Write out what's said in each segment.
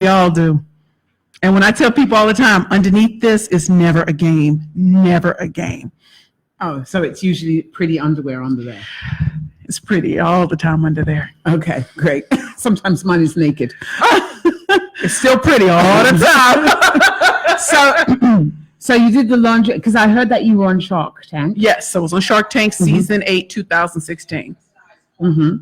We all do. And when I tell people all the time, underneath this is never a game. Never a game. Oh, so it's usually pretty underwear under there. It's pretty all the time under there. Okay, great. Sometimes mine is naked. It's still pretty all the time. So you did the laundry, because I heard that you were on Shark Tank. Yes, I was on Shark Tank season 8, 2016. Mm-hmm.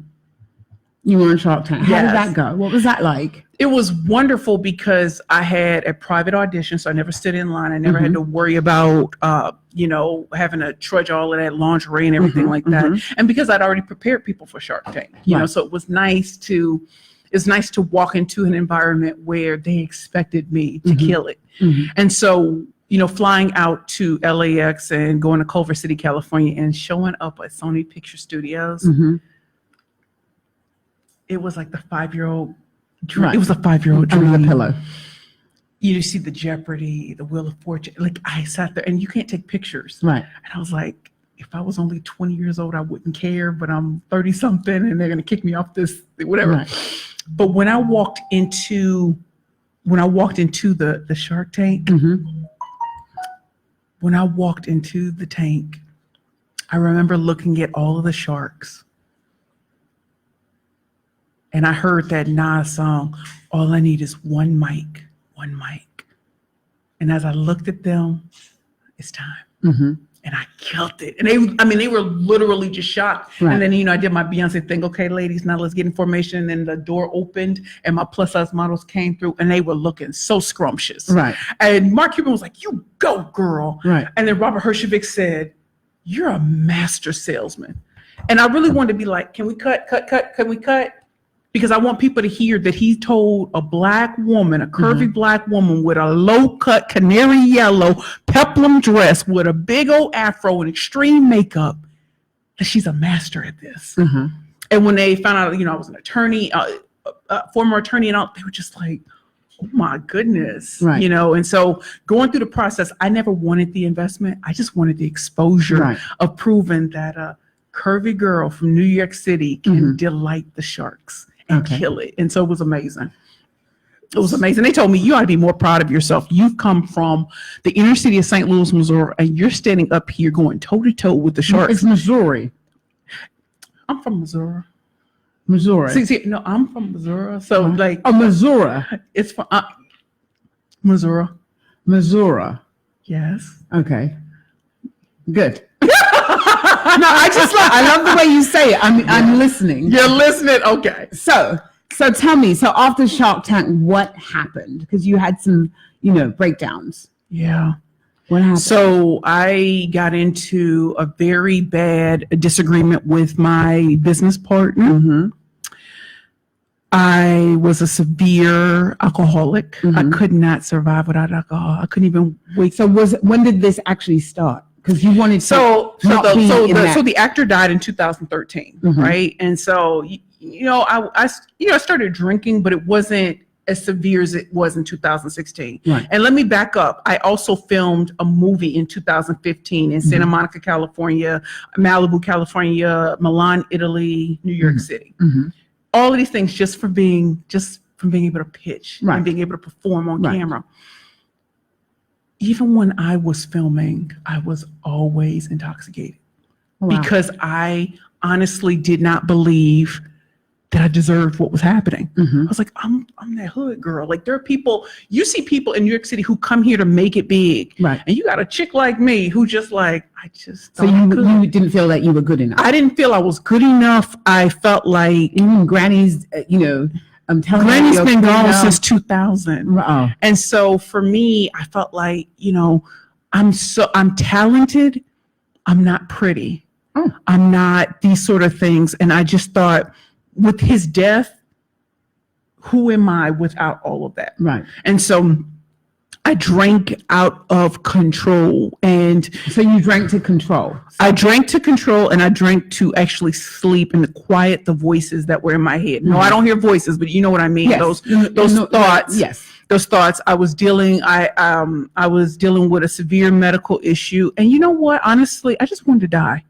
You were on Shark Tank. How did that go? What was that like? It was wonderful because I had a private audition, so I never stood in line. I never had to worry about, having to trudge all of that lingerie and everything like that. And because I'd already prepared people for Shark Tank, you know, so it was nice to walk into an environment where they expected me to kill it. And so, flying out to LAX and going to Culver City, California, and showing up at Sony Picture Studios, it was like the 5-year-old dream. Right. It was a 5-year-old dream. Under the pillow. You see the Jeopardy, the Wheel of Fortune. Like, I sat there, and you can't take pictures. Right. And I was like, if I was only 20 years old, I wouldn't care, but I'm 30-something, and they're going to kick me off this, whatever. Right. But when I walked into the Shark Tank, when I walked into the tank, I remember looking at all of the sharks. And I heard that Nas song, all I need is one mic. And as I looked at them, it's time. And I killed it. And they were literally just shocked. Right. And then, I did my Beyonce thing. Okay, ladies, now let's get in formation. And then the door opened and my plus size models came through and they were looking so scrumptious. Right. And Mark Cuban was like, you go, girl. Right. And then Robert Herjavec said, you're a master salesman. And I really wanted to be like, can we cut? Can we cut? Because I want people to hear that he told a black woman, a curvy black woman with a low-cut canary yellow peplum dress with a big old afro and extreme makeup, that she's a master at this. And when they found out, I was an attorney, former attorney, and all, they were just like, oh my goodness, right. And so going through the process, I never wanted the investment. I just wanted the exposure of proving that a curvy girl from New York City can delight the sharks and kill it. And so it was amazing. It was amazing. They told me, you ought to be more proud of yourself. You've come from the inner city of St. Louis, Missouri, and you're standing up here going toe to toe with the sharks. It's Missouri. I'm from Missouri. Missouri. See, no, I'm from Missouri. So like, Missouri. It's from Missouri. Missouri. Yes. Okay. Good. No, I love the way you say it. I'm listening. You're listening. Okay. So tell me, so after Shark Tank, what happened? Because you had some, breakdowns. Yeah. What happened? So I got into a very bad disagreement with my business partner. I was a severe alcoholic. I could not survive without alcohol. I couldn't even wait. So when did this actually start? Because you wanted so the actor died in 2013, right? And so I started drinking, but it wasn't as severe as it was in 2016. Right. And let me back up. I also filmed a movie in 2015 in Santa Monica, California, Malibu, California, Milan, Italy, New York City. All of these things just from being able to pitch and being able to perform on camera. Even when I was filming, I was always intoxicated because I honestly did not believe that I deserved what was happening. I was like, I'm that hood girl. Like, there are people, you see people in New York City who come here to make it big. Right. And you got a chick like me who just like, So you didn't feel that you were good enough? I didn't feel I was good enough. I felt like, Granny's, I'm telling you, Granny's been gone since 2000. Oh. And so for me, I felt like, I'm talented. I'm not pretty. Oh. I'm not these sort of things. And I just thought, with his death, who am I without all of that? Right. And so I drank out of control. And so you drank to control. I drank to control, and I drank to actually sleep and to quiet the voices that were in my head. No, I don't hear voices, but you know what I mean. Yes. Those thoughts. Yes. Those thoughts. I was dealing with a severe medical issue. And you know what? Honestly, I just wanted to die.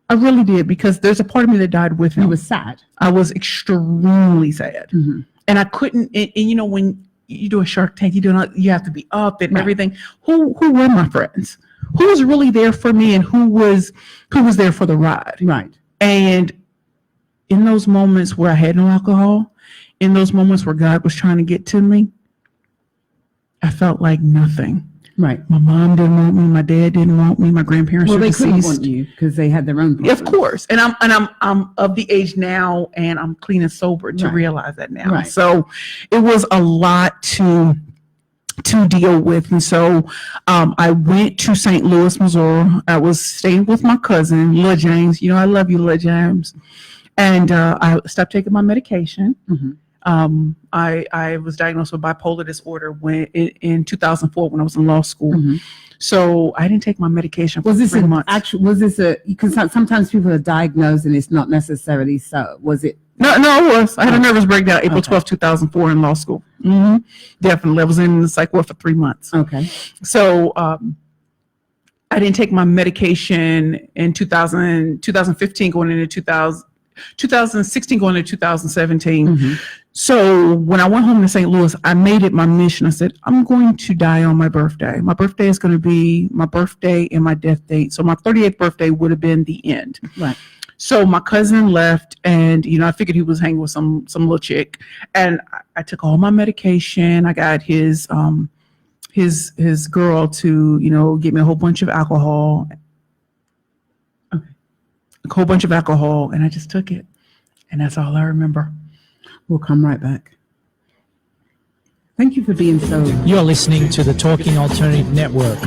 I really did, because there's a part of me that died with him. You were sad. I was extremely sad. And I couldn't, and when you do a Shark Tank, you have to be up and everything. Who were my friends? Who was really there for me, and who was there for the ride? Right. And in those moments where I had no alcohol, in those moments where God was trying to get to me, I felt like nothing. Right. My mom didn't want me. My dad didn't want me. My grandparents were they deceased. couldn't want you because they had their own problems. Of course. And I'm of the age now, and I'm clean and sober to realize that now. Right. So it was a lot to deal with. And so I went to St. Louis, Missouri. I was staying with my cousin, Lil James. I love you, Lil James. And I stopped taking my medication. Mm-hmm. I was diagnosed with bipolar disorder in 2004 when I was in law school. Mm-hmm. So I didn't take my medication for 3 months. Because sometimes people are diagnosed and it's not necessarily so. Was it? No, it was. I had a nervous breakdown April 12, 2004 in law school. Mm-hmm. Definitely. I was in the psych ward for 3 months. Okay. So I didn't take my medication in 2015 going into 2016 going into 2017. Mm-hmm. So when I went home to St. Louis, I made it my mission. I said, I'm going to die on my birthday. My birthday is going to be my birthday and my death date. So my 38th birthday would have been the end. Right. So my cousin left, and I figured he was hanging with some little chick, and I took all my medication. I got his girl to get me a whole bunch of alcohol. Okay. A whole bunch of alcohol, and I just took it, and that's all I remember. We'll come right back. Thank you for being so. You're listening to the Talking Alternative Network.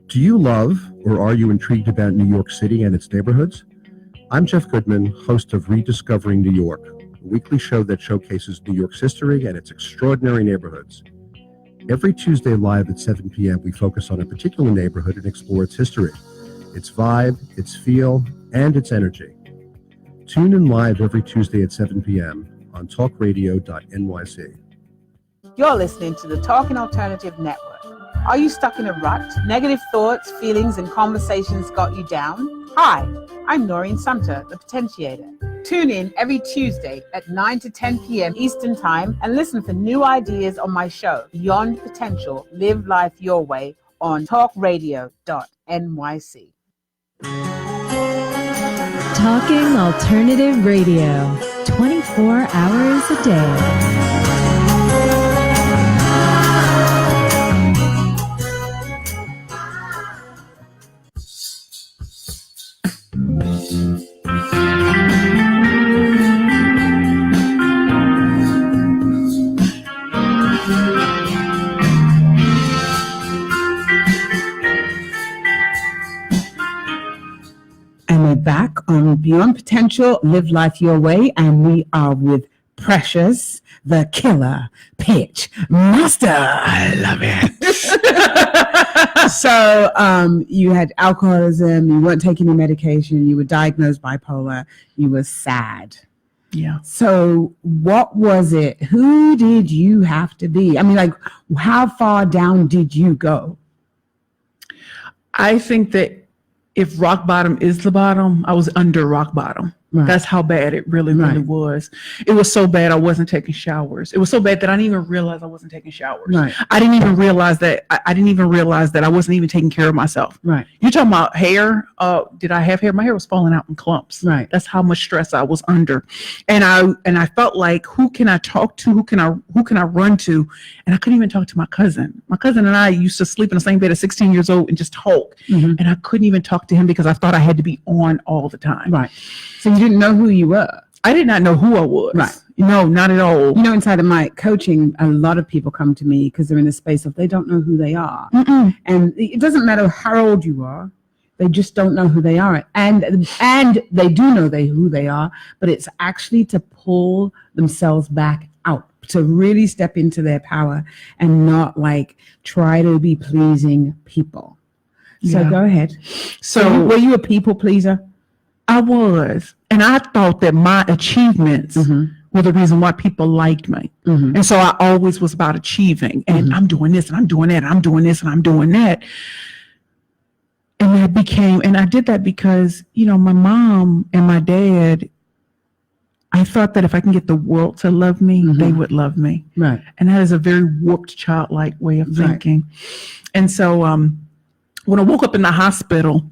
Do you love or are you intrigued about New York City and its neighborhoods? I'm Jeff Goodman, host of Rediscovering New York, a weekly show that showcases New York's history and its extraordinary neighborhoods. Every Tuesday live at 7 p.m., we focus on a particular neighborhood and explore its history, its vibe, its feel, and its energy. Tune in live every Tuesday at 7 p.m. on talkradio.nyc. You're listening to the Talking Alternative Network. Are you stuck in a rut? Negative thoughts, feelings, and conversations got you down? Hi, I'm Noreen Sumter, the Potentiator. Tune in every Tuesday at 9 to 10 p.m. Eastern Time and listen for new ideas on my show, Beyond Potential, Live Life Your Way, on talkradio.nyc. Talking Alternative Radio, 24 hours a day. And we're back on Beyond Potential, Live Life Your Way, and we are with Precious, the killer pitch master. I love it. So you had alcoholism, you weren't taking your medication, you were diagnosed bipolar, you were sad. Yeah. So what was it? Who did you have to be? I mean, like, how far down did you go? I think that if rock bottom is the bottom, I was under rock bottom. Right. That's how bad it really was. It was so bad I wasn't taking showers. It was so bad that I didn't even realize I wasn't taking showers. Right. I didn't even realize that I wasn't even taking care of myself. Right. You're talking about hair. Did I have hair? My hair was falling out in clumps. Right. That's how much stress I was under. And I felt like, who can I talk to? Who can I run to? And I couldn't even talk to my cousin. My cousin and I used to sleep in the same bed at 16 years old and just talk. Mm-hmm. And I couldn't even talk to him because I thought I had to be on all the time. Right. So you didn't know who you were. I did not know who I was. Right. No, not at all. You know, inside of my coaching, a lot of people come to me because they're in a space of they don't know who they are. Mm-mm. And it doesn't matter how old you are. They just don't know who they are. And they do know who they are, but it's actually to pull themselves back out, to really step into their power and not like try to be pleasing people. So Yeah. go ahead. So were you a people pleaser? I was. And I thought that my achievements Mm-hmm. were the reason why people liked me. Mhm. And so I always was about achieving, and I'm doing this and I'm doing that, and I'm doing this and I'm doing that. And I did that because, my mom and my dad, I thought that if I can get the world to love me, they would love me. Right. And that is a very warped, childlike way of thinking. And so when I woke up in the hospital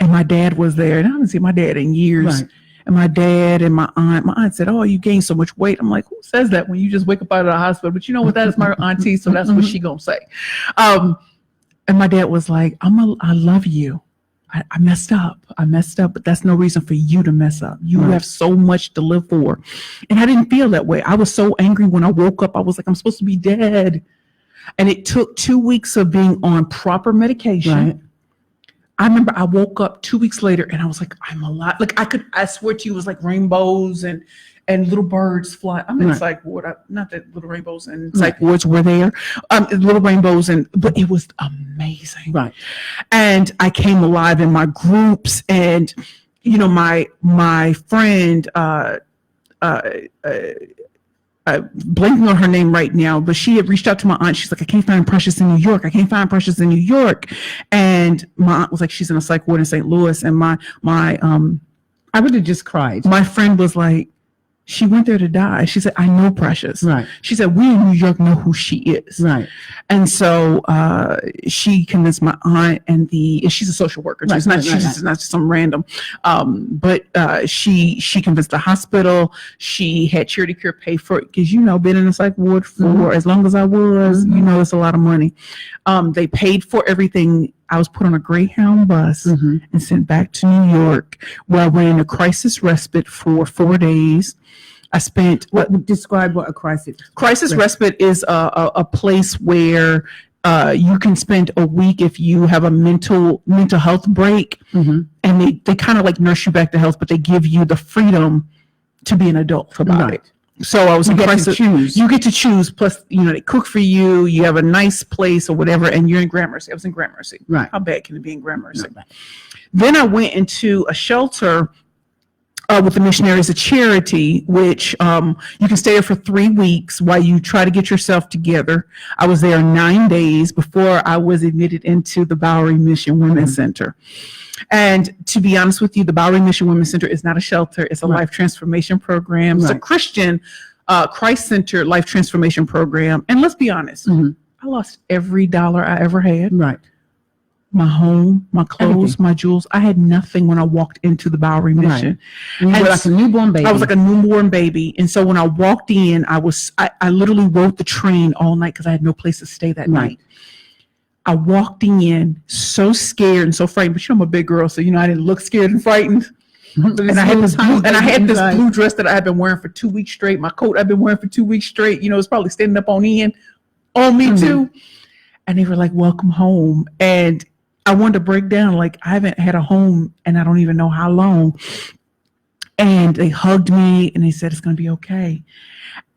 and my dad was there, and I haven't seen my dad in years. Right. And my dad and my aunt said, "Oh, you gained so much weight." I'm like, "Who says that when you just wake up out of the hospital?" But you know what? That is my auntie, so that's what she gonna say. And my dad was like, I love you. I messed up, but that's no reason for you to mess up. You have so much to live for. And I didn't feel that way. I was so angry when I woke up. I was like, I'm supposed to be dead. And it took 2 weeks of being on proper medication. Right. I remember I woke up 2 weeks later and I was like, I'm alive. Like I swear to you, it was like rainbows and little birds fly. I'm in psych ward. Not that little rainbows and psych wards were there. Little rainbows, but it was amazing. Right. And I came alive in my groups, and my friend, blanking on her name right now, but she had reached out to my aunt. She's like, I can't find Precious in New York. I can't find Precious in New York. And my aunt was like, she's in a psych ward in St. Louis. And my I would have just cried. my friend was like, she went there to die. She said, I know Precious. Right. She said, we in New York know who she is. Right. And so she convinced my aunt and she's a social worker. Right, She's not just some random. But she convinced the hospital. She had charity care pay for it because, been in a psych ward for as long as I was, it's a lot of money. They paid for everything. I was put on a Greyhound bus and sent back to New York, where I went into crisis respite for 4 days. I spent Describe what a crisis. Crisis respite is a place where you can spend a week if you have a mental health break, and they kind of like nurse you back to health, but they give you the freedom to be an adult about it. So I was in crisis. You get to choose. Plus, they cook for you. You have a nice place or whatever, and you're in Gramercy. I was in Gramercy. Right. How bad can it be in Gramercy? Then I went into a shelter with the Missionaries of Charity, which you can stay there for 3 weeks while you try to get yourself together. I was there 9 days before I was admitted into the Bowery Mission Women's Center. And to be honest with you, the Bowery Mission Women's Center is not a shelter. It's a life transformation program. It's a Christian Christ-centered life transformation program. And let's be honest, I lost every dollar I ever had. Right. My home, my clothes, my jewels. I had nothing when I walked into the Bowery Mission. And you were like a newborn baby. I was like a newborn baby. And so when I walked in, I literally rode the train all night because I had no place to stay that night. I walked in so scared and so frightened, but I'm a big girl, so I didn't look scared and frightened. And I had this blue dress that I had been wearing for 2 weeks straight. My coat I've been wearing for 2 weeks straight. It's probably standing up on end on me too. And they were like, "Welcome home." And I wanted to break down, like I haven't had a home and I don't even know how long. And they hugged me and they said, "It's going to be okay."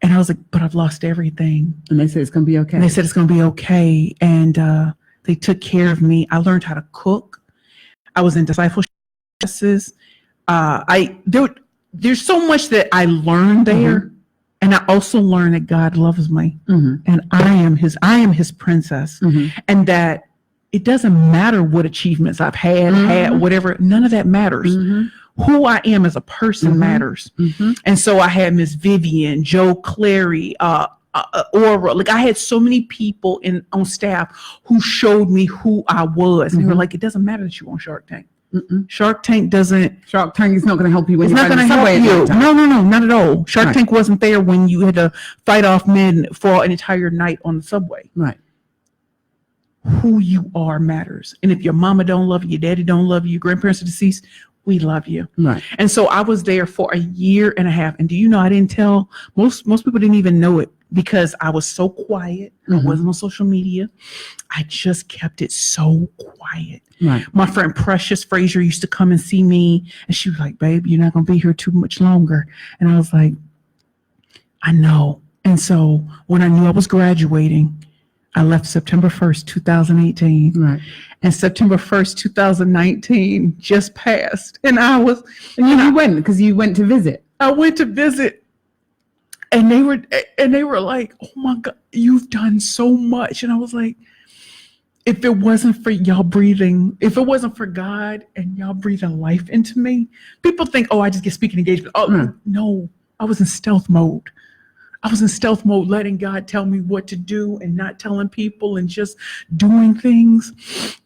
And I was like, "But I've lost everything." And they said, "It's going to be okay." And they said, "It's going to be okay." And they took care of me. I learned how to cook. I was in discipleship classes. There's so much that I learned there. And I also learned that God loves me. And I am his princess. And that it doesn't matter what achievements I've had, whatever, none of that matters. Who I am as a person matters. And so I had Miss Vivian, Joe Clary, Aura. Like I had so many people on staff who showed me who I was. And they were like, it doesn't matter that you're on Shark Tank. Shark Tank is not going to help you. It's not going to help you. No, not at all. Shark Tank wasn't there when you had to fight off men for an entire night on the subway. Right. Who you are matters. And if your mama don't love you, your daddy don't love you, your grandparents are deceased, we love you. Right. And so I was there for a year and a half. And do you know, I didn't tell, most people didn't even know it because I was so quiet. I wasn't on social media. I just kept it so quiet. Right. My friend Precious Frazier used to come and see me and she was like, "Babe, you're not going to be here too much longer." And I was like, I know. And so when I knew I was graduating, I left September 1st, 2018. Right. And September 1st, 2019 just passed. And you went because you went to visit. I went to visit. And they were like, oh my God, you've done so much. And I was like, if it wasn't for y'all breathing, if it wasn't for God and y'all breathing life into me, people think, oh, I just get speaking engagement. Oh, no, I was in stealth mode. I was in stealth mode, letting God tell me what to do and not telling people and just doing things.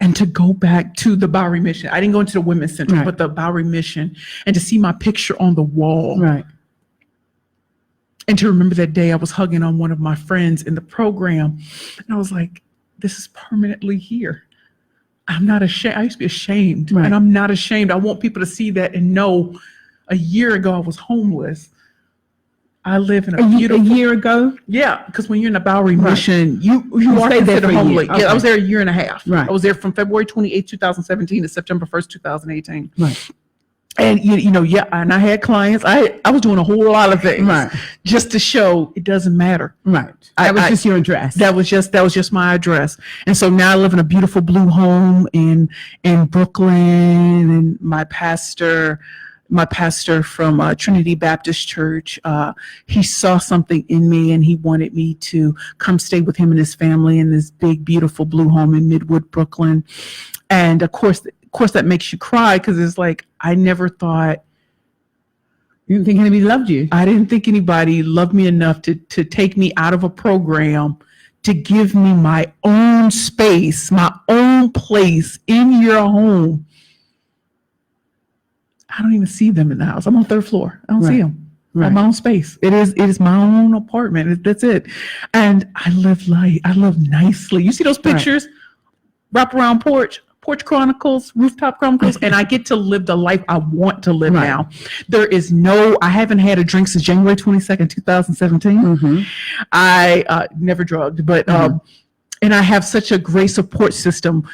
And to go back to the Bowery Mission. I didn't go into the Women's Center, but the Bowery Mission, and to see my picture on the wall. Right. And to remember that day I was hugging on one of my friends in the program. And I was like, this is permanently here. I'm not ashamed. I used to be ashamed. And I'm not ashamed. I want people to see that and know a year ago I was homeless. I live in a beautiful... A year ago? Yeah, because when you're in the Bowery Mission, you are considered homeless. Okay. Yeah, I was there a year and a half. Right. I was there from February 28, 2017 to September 1st, 2018. Right. And and I had clients. I was doing a whole lot of things just to show it doesn't matter. Right. That was just your address. That was just my address. And so now I live in a beautiful blue home in Brooklyn, and my pastor from Trinity Baptist Church, he saw something in me and he wanted me to come stay with him and his family in this big, beautiful blue home in Midwood, Brooklyn. And of course that makes you cry, because it's like, I never thought. You didn't think anybody loved you? I didn't think anybody loved me enough to take me out of a program, to give me my own space, my own place in your home. I don't even see them in the house. I'm on the third floor. I don't see them. I have my own space. It is my own apartment. That's it. And I live light. I live nicely. You see those pictures? Wrap around porch chronicles, rooftop chronicles, and I get to live the life I want to live now. I haven't had a drink since January 22nd, 2017. I never drugged, but and I have such a great support system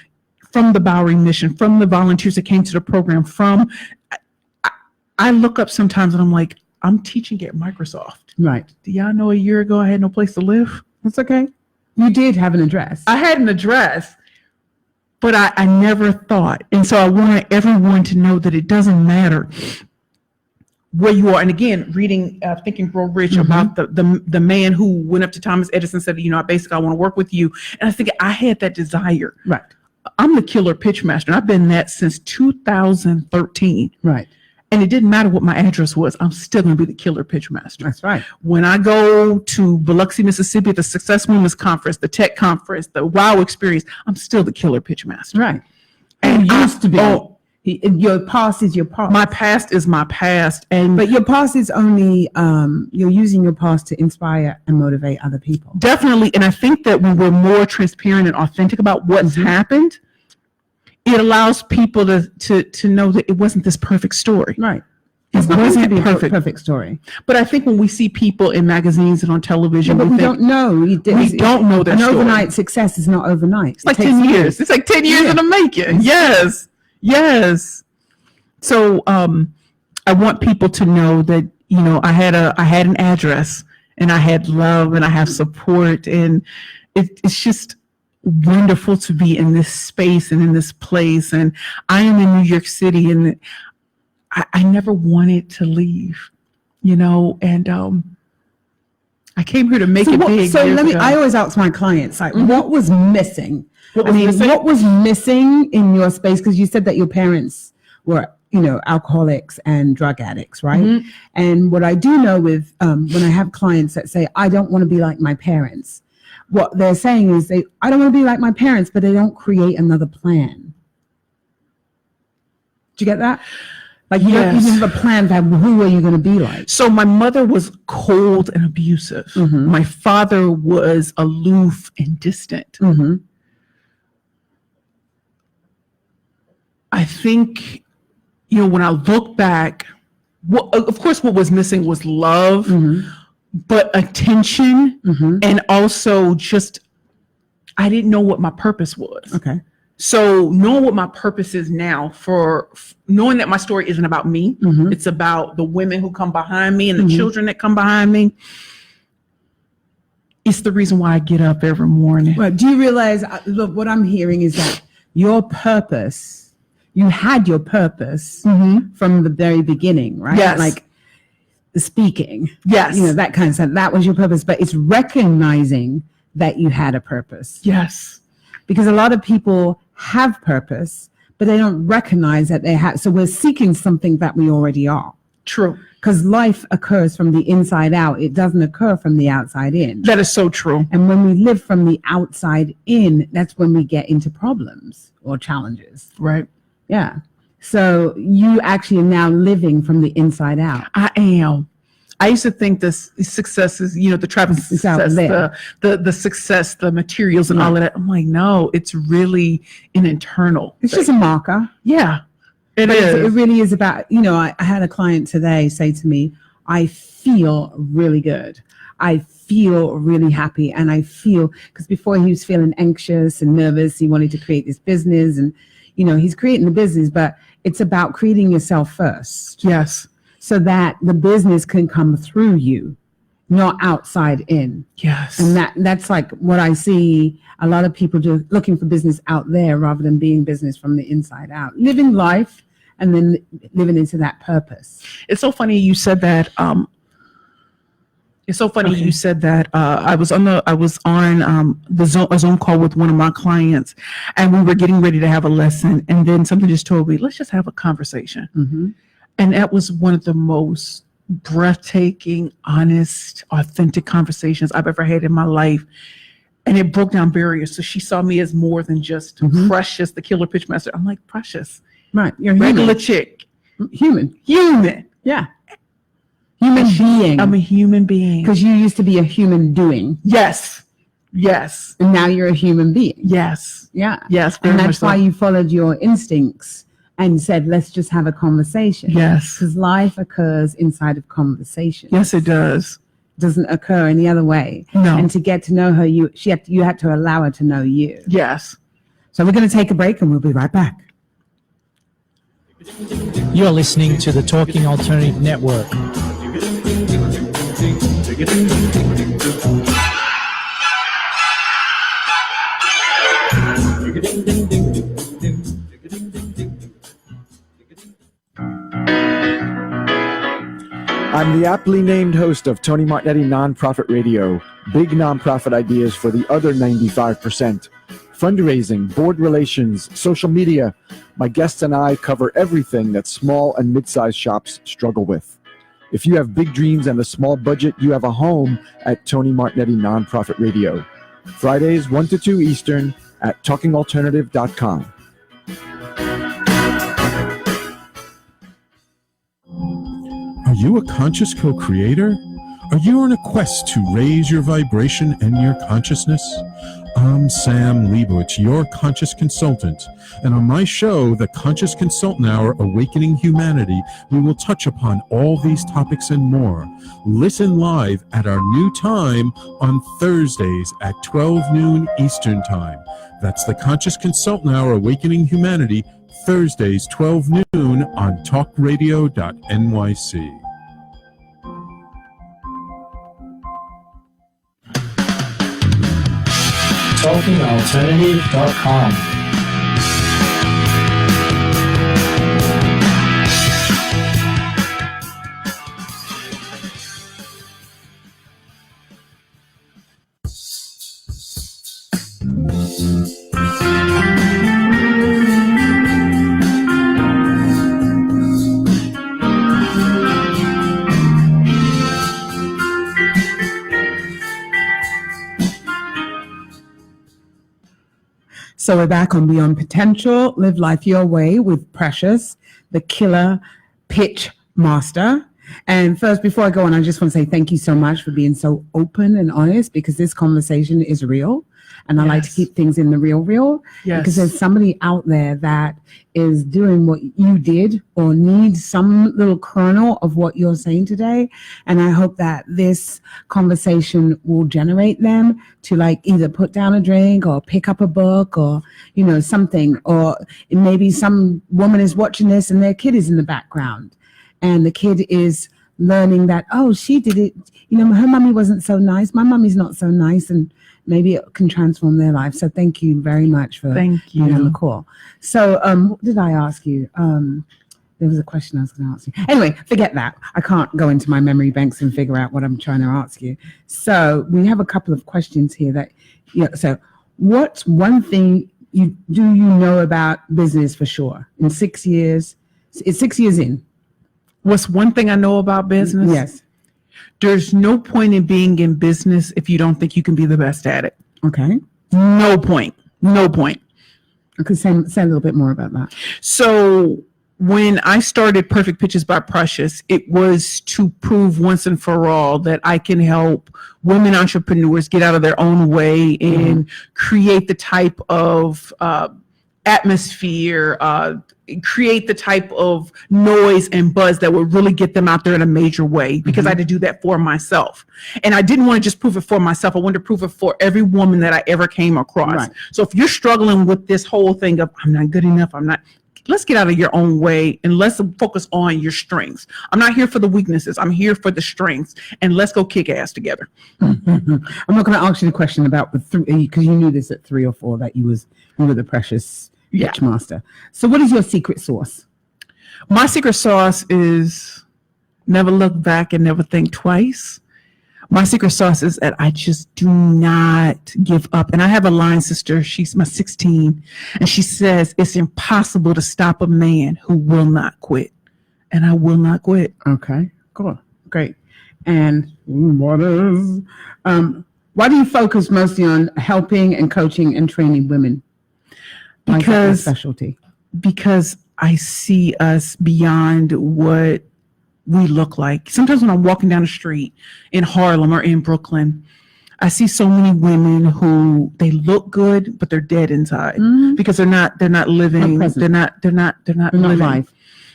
from the Bowery Mission, from the volunteers that came to the program, I look up sometimes and I'm like, I'm teaching at Microsoft. Right. Do y'all know a year ago I had no place to live? That's okay. You did have an address. I had an address, but I never thought. And so I want everyone to know that it doesn't matter where you are. And again, reading Think and Grow Rich about the man who went up to Thomas Edison and said, I want to work with you. And I think I had that desire. Right. I'm the killer pitch master. And I've been that since 2013. Right. And it didn't matter what my address was. I'm still going to be the killer pitch master. That's right. When I go to Biloxi, Mississippi, the Success Women's Conference, the Tech Conference, the WOW Experience, I'm still the killer pitch master. Right. And used to be. Your past is your past. My past is my past. But your past is only, you're using your past to inspire and motivate other people. Definitely. And I think that when we're more transparent and authentic about what's happened, it allows people to know that it wasn't this perfect story. Right. It wasn't a perfect story. But I think when we see people in magazines and on television, we don't know. We don't know their story. An overnight success is not overnight. It's like 10 years. It's like 10 years in the making. Yes. Yes. So I want people to know that, I had an address, and I had love, and I have support, and it's just wonderful to be in this space and in this place. And I am in New York City, and I never wanted to leave, and I came here to make it big. So I always ask my clients, like, what was missing? What was missing in your space? Because you said that your parents were, alcoholics and drug addicts, right? And what I do know with when I have clients that say, I don't want to be like my parents, what they're saying is I don't want to be like my parents, but they don't create another plan. Do you get that? Like you don't even have a plan for who are you going to be like. So my mother was cold and abusive. My father was aloof and distant. I think, when I look back, of course, what was missing was love, but attention, and also just, I didn't know what my purpose was. Okay. So knowing what my purpose is now, for knowing that my story isn't about me, it's about the women who come behind me and the children that come behind me. It's the reason why I get up every morning. Well, do you realize, look, what I'm hearing is that your purpose, you had your purpose from the very beginning, right? Yes. Like the speaking. Yes. That kind of stuff. That was your purpose, but it's recognizing that you had a purpose. Yes. Because a lot of people have purpose, but they don't recognize that they have. So we're seeking something that we already are. True. Because life occurs from the inside out. It doesn't occur from the outside in. That is so true. And when we live from the outside in, that's when we get into problems or challenges. Right. Yeah. So you actually are now living from the inside out. I am. I used to think this success is, the traveling success, the success, the materials and all of that. I'm like, no, it's really an internal. It's just a marker. Yeah, It really is about, I had a client today say to me, I feel really good. I feel really happy. And I feel, because before he was feeling anxious and nervous, he wanted to create this business and, he's creating the business, but it's about creating yourself first. Yes. So that the business can come through you, not outside in. Yes. And that's like what I see a lot of people do, looking for business out there rather than being business from the inside out, living life and then living into that purpose. It's so funny you said that. You said that. I was on a Zoom call with one of my clients, and we were getting ready to have a lesson, and then something just told me, let's just have a conversation. Mm-hmm. And that was one of the most breathtaking, honest, authentic conversations I've ever had in my life. And it broke down barriers. So she saw me as more than just Precious, the killer pitch master. I'm like, Precious. Right. You're regular chick. Human. Yeah. Human being. I'm a human being. Because you used to be a human doing. Yes. And now you're a human being. Yes. Yeah. Yes. And that's why you followed your instincts and said, let's just have a conversation. Yes. Because life occurs inside of conversation. Yes, it does. It doesn't occur any other way. No. And to get to know her, you had to allow her to know you. Yes. So we're going to take a break and we'll be right back. You're listening to the Talking Alternative Network. I'm the aptly named host of Tony Martignetti Nonprofit Radio. Big nonprofit ideas for the other 95%. Fundraising, board relations, social media. My guests and I cover everything that small and mid-sized shops struggle with. If you have big dreams and a small budget, you have a home at Tony Martignetti Nonprofit Radio. Fridays 1 to 2 Eastern at talkingalternative.com. Are you a conscious co-creator? Are you on a quest to raise your vibration and your consciousness? I'm Sam Leibowitz, your conscious consultant, and on my show, The Conscious Consultant Hour, Awakening Humanity, we will touch upon all these topics and more. Listen live at our new time on Thursdays at 12 noon Eastern Time. That's The Conscious Consultant Hour, Awakening Humanity, Thursdays, 12 noon on talkradio.nyc. TalkingAlternative.com. So we're back on Beyond Potential, Live Life Your Way with Precious, the killer pitch master. And first, before I go on, I just want to say thank you so much for being so open and honest, because this conversation is real. And I like to keep things in the real, because there's somebody out there that is doing what you did or needs some little kernel of what you're saying today. And I hope that this conversation will generate them to like either put down a drink or pick up a book or, something. Or maybe some woman is watching this and their kid is in the background and the kid is learning that, oh, she did it. Her mommy wasn't so nice. My mommy's not so nice. And maybe it can transform their life. So thank you very much for being on the call. So what did I ask you? There was a question I was going to ask you. Anyway, forget that. I can't go into my memory banks and figure out what I'm trying to ask you. So we have a couple of questions here that, so what's one thing you know about business for sure in 6 years? It's 6 years in. What's one thing I know about business? Yes. There's no point in being in business if you don't think you can be the best at it. Okay. No point. No point. Okay, say a little bit more about that. So when I started Perfect Pitches by Precious, it was to prove once and for all that I can help women entrepreneurs get out of their own way and create the type of atmosphere, create the type of noise and buzz that would really get them out there in a major way, because I had to do that for myself. And I didn't want to just prove it for myself. I wanted to prove it for every woman that I ever came across. Right. So if you're struggling with this whole thing of I'm not good enough, let's get out of your own way and let's focus on your strengths. I'm not here for the weaknesses. I'm here for the strengths, and let's go kick ass together. I'm not going to ask you the question about the three, because you knew this at 3 or 4 that you were the precious pitch master. So what is your secret sauce? My secret sauce is never look back and never think twice. My secret sauce is that I just do not give up. And I have a line sister, she's my 16, and she says, it's impossible to stop a man who will not quit. And I will not quit. Okay, cool, great. And why do you focus mostly on helping and coaching and training women? Why is that your specialty? Because I see us beyond what we look like. Sometimes when I'm walking down the street in Harlem or in Brooklyn, I see so many women who they look good, but they're dead inside because they're not living. They're not living life.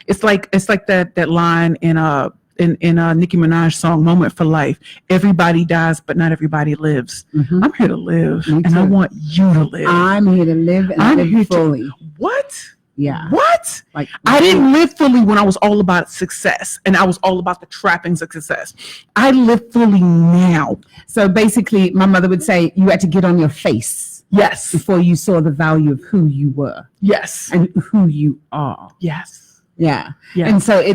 It's like that line in a Nicki Minaj song, "Moment for Life." Everybody dies, but not everybody lives. I'm here to live, and I want you to live. I'm here to live, and I'm live fully. What? Yeah. What? Like I didn't live fully when I was all about success and I was all about the trappings of success. I live fully now. So basically, my mother would say you had to get on your face. Yes. Before you saw the value of who you were. Yes. And who you are. Yes. Yeah. Yeah. And so I'm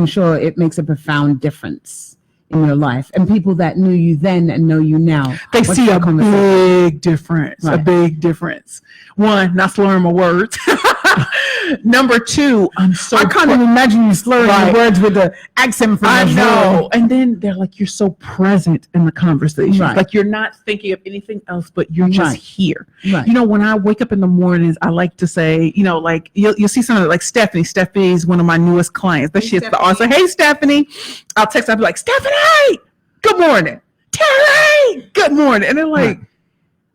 sure it makes a profound difference in your life. And people that knew you then and know you now, they see a big difference. Right. A big difference. One, not slurring my words. Number two, I can't even imagine you slurring your words with the accent from I know. And then they're like, you're so present in the conversation. Right. Like you're not thinking of anything else, but you're just here. Right. You know, when I wake up in the mornings, I like to say, you know, like you'll see something like Stephanie. Stephanie is one of my newest clients. That shit's the awesome. Hey, Stephanie. I'll text her. I'll be like, Stephanie, good morning. Terry, good morning. And they're like,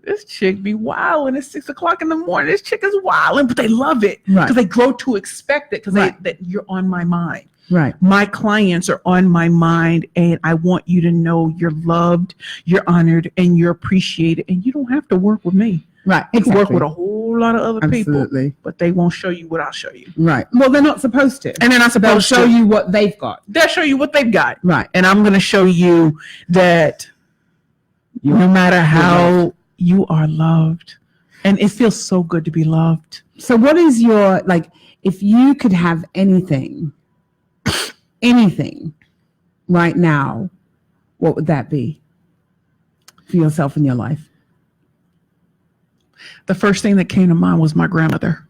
this chick be wilding at 6 o'clock in the morning. This chick is wilding, but they love it because they grow to expect it because that you're on my mind. Right. My clients are on my mind, and I want you to know you're loved, you're honored, and you're appreciated. And you don't have to work with me. Right. You can work with a whole lot of other people, but they won't show you what I'll show you. Right. Well, they're not supposed to. And they're not supposed to. They'll show you what they've got. They'll show you what they've got. Right. And I'm going to show you that no matter how you are loved, and it feels so good to be loved. So what is your, like, if you could have anything right now, what would that be for yourself in your life? The first thing that came to mind was my grandmother.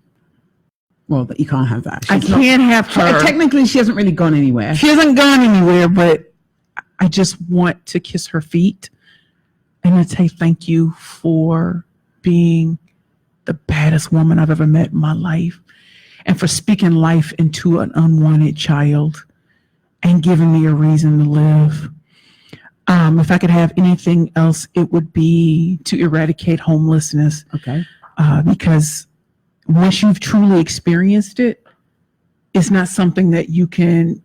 Well, you can't have that. I can't have her. Technically, she hasn't really gone anywhere. She hasn't gone anywhere, but I just want to kiss her feet and to say thank you for being the baddest woman I've ever met in my life, and for speaking life into an unwanted child and giving me a reason to live. If I could have anything else, it would be to eradicate homelessness. Okay. Because once you've truly experienced it, it's not something that you can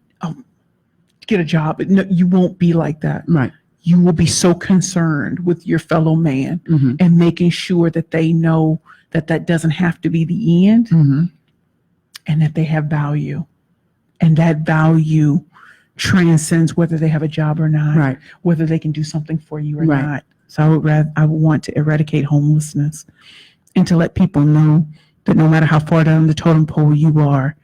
get a job. No, you won't be like that. Right. You will be so concerned with your fellow man and making sure that they know that that doesn't have to be the end and that they have value. And that value transcends whether they have a job or not, whether they can do something for you or not. So I would want to eradicate homelessness and to let people know that no matter how far down the totem pole you are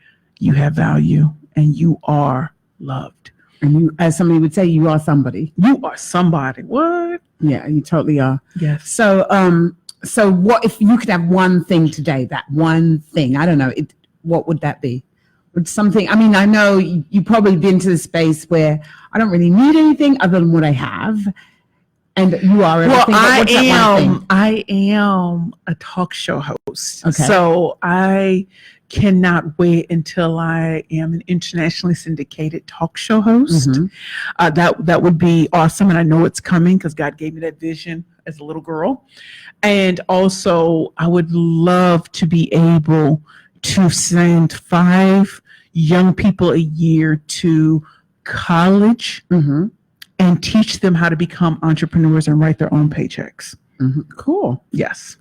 you have value and you are loved. And you, as somebody would say, you are somebody. You are somebody. What? Yeah, you totally are. Yes. So, so what if you could have one thing today? That one thing, I don't know. What would that be? Would something? I mean, I know you probably been to the space where I don't really need anything other than what I have, and you are everything. Well, I am a talk show host. Okay. So I cannot wait until I am an internationally syndicated talk show host. Mm-hmm. That would be awesome, and I know it's coming because God gave me that vision as a little girl. And also, I would love to be able to send 5 young people a year to college Mm-hmm. and teach them how to become entrepreneurs and write their own paychecks. Mm-hmm. Cool. Yes.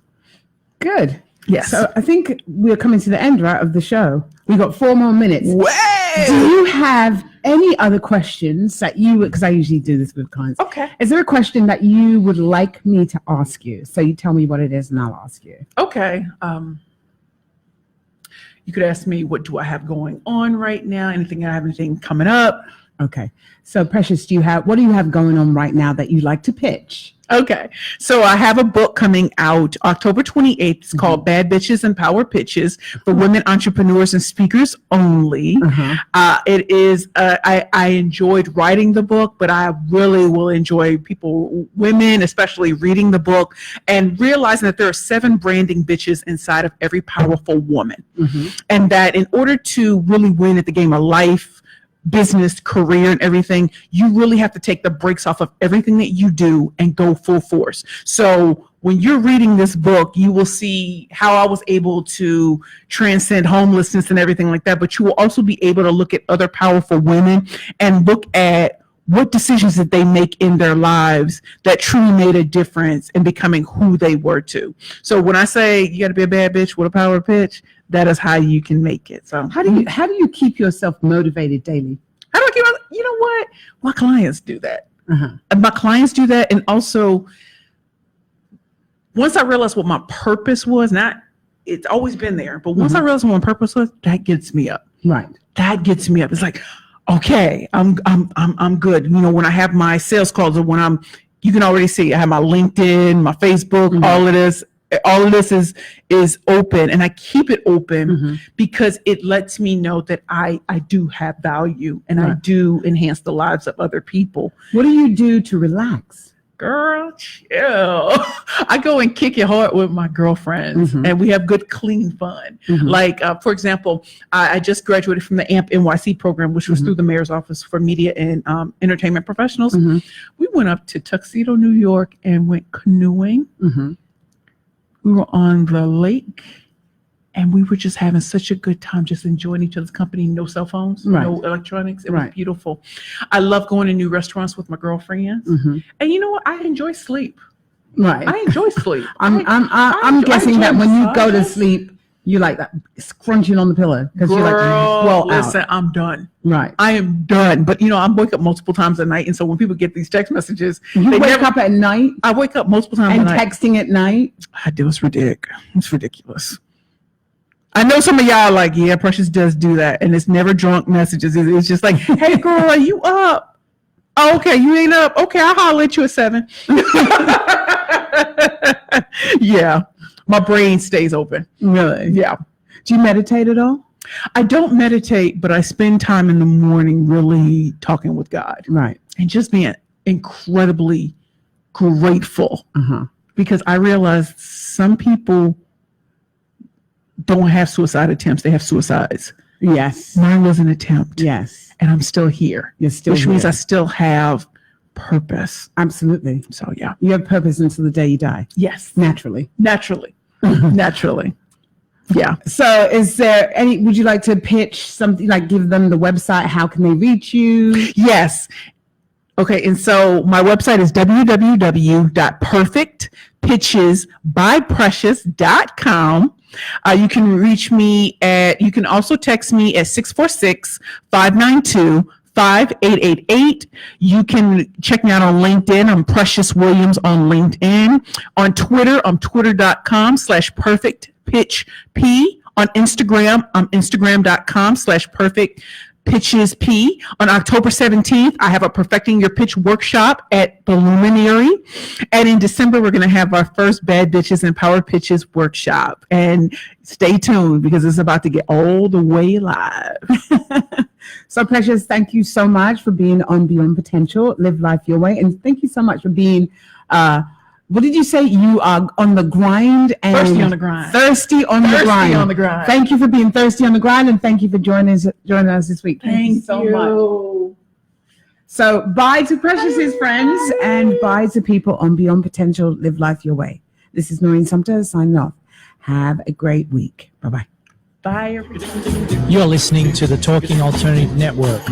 Good. Yes. So I think we're coming to the end, right, of the show. We got 4 more minutes. Way! Do you have any other questions that because I usually do this with clients. Okay. Is there a question that you would like me to ask you? So you tell me what it is and I'll ask you. Okay. You could ask me, what do I have going on right now? Anything coming up? Okay. So Precious, what do you have going on right now that you'd like to pitch? Okay. So I have a book coming out October 28th. It's called Bad Bitches and Power Pitches for Women Entrepreneurs and Speakers Only. It is, I enjoyed writing the book, but I really will enjoy women, especially reading the book and realizing that there are 7 branding bitches inside of every powerful woman. And that in order to really win at the game of life, business, career, and everything, you really have to take the brakes off of everything that you do and go full force. So when you're reading this book, you will see how I was able to transcend homelessness and everything like that. But you will also be able to look at other powerful women and look at what decisions did they make in their lives that truly made a difference in becoming who they were to. So when I say you got to be a bad bitch with a power pitch, that is how you can make it. So how do you keep yourself motivated daily? How do I keep? You know what? My clients do that. And my clients do that, and also once I realized what my purpose was, it's always been there, but once I realized what my purpose was, that gets me up. Right. That gets me up. It's like, okay, I'm good. You know, when I have my sales calls, or when you can already see I have my LinkedIn, my Facebook, all of this is open, and I keep it open because it lets me know that I do have value and I do enhance the lives of other people. What do you do to relax? Girl, chill. I go and kick it hard with my girlfriends, and we have good, clean fun. Like, for example, I just graduated from the AMP NYC program, which was through the mayor's office for media and entertainment professionals. We went up to Tuxedo, New York, and went canoeing. We were on the lake, and we were just having such a good time, just enjoying each other's company. No cell phones, no electronics. It was beautiful. I love going to new restaurants with my girlfriends. And you know what? I enjoy sleep. Right. I enjoy sleep. I'm guessing that when you go to sleep, you like that scrunching on the pillow because you like to swell listen, out. I'm done. Right. I am done. But I wake up multiple times a night, and so when people get these text messages, they wake up at night. I wake up multiple times and a night. Texting at night. I do. It's ridiculous. It's ridiculous. I know some of y'all are like, yeah, Precious does do that, and it's never drunk messages. It's just like, hey, girl, are you up? Oh, okay, you ain't up. Okay, I'll holler at you at 7. Yeah, my brain stays open. Really? Yeah. Do you meditate at all? I don't meditate, but I spend time in the morning really talking with God. Right. And just being incredibly grateful because I realized some people don't have suicide attempts. They have suicides. Yes. Mine was an attempt. Yes. And I'm still here. You're still Which here. means I still have purpose. Absolutely. So, yeah. You have purpose until the day you die. Yes. Naturally. Naturally. Yeah. So would you like to pitch something, like give them the website? How can they reach you? Yes. Okay. And so my website is www.perfectpitchesbyprecious.com. You can reach me you can also text me at 646-592-5888. You can check me out on LinkedIn. I'm Precious Williams on LinkedIn. On Twitter, I'm twitter.com/perfectpitchp. On Instagram, Instagram.com/perfectpitchesp. On October 17th, I have a Perfecting Your Pitch workshop at the Luminary. And in December, we're going to have our first Bad Bitches and Power Pitches workshop. And stay tuned because it's about to get all the way live. So, Precious, thank you so much for being on Beyond Potential, Live Life Your Way. And thank you so much for being, what did you say? You are on the grind and Thirsty on the grind. Thirsty on the Thirsty grind. on the grind. Thank you for being thirsty on the grind, and thank you for joining us this week. Thank you so much. So, bye to Precious's friends, and bye to people on Beyond Potential, Live Life Your Way. This is Noreen Sumter signing off. Have a great week. Bye-bye. Bye, everybody. You're listening to the Talking Alternative Network.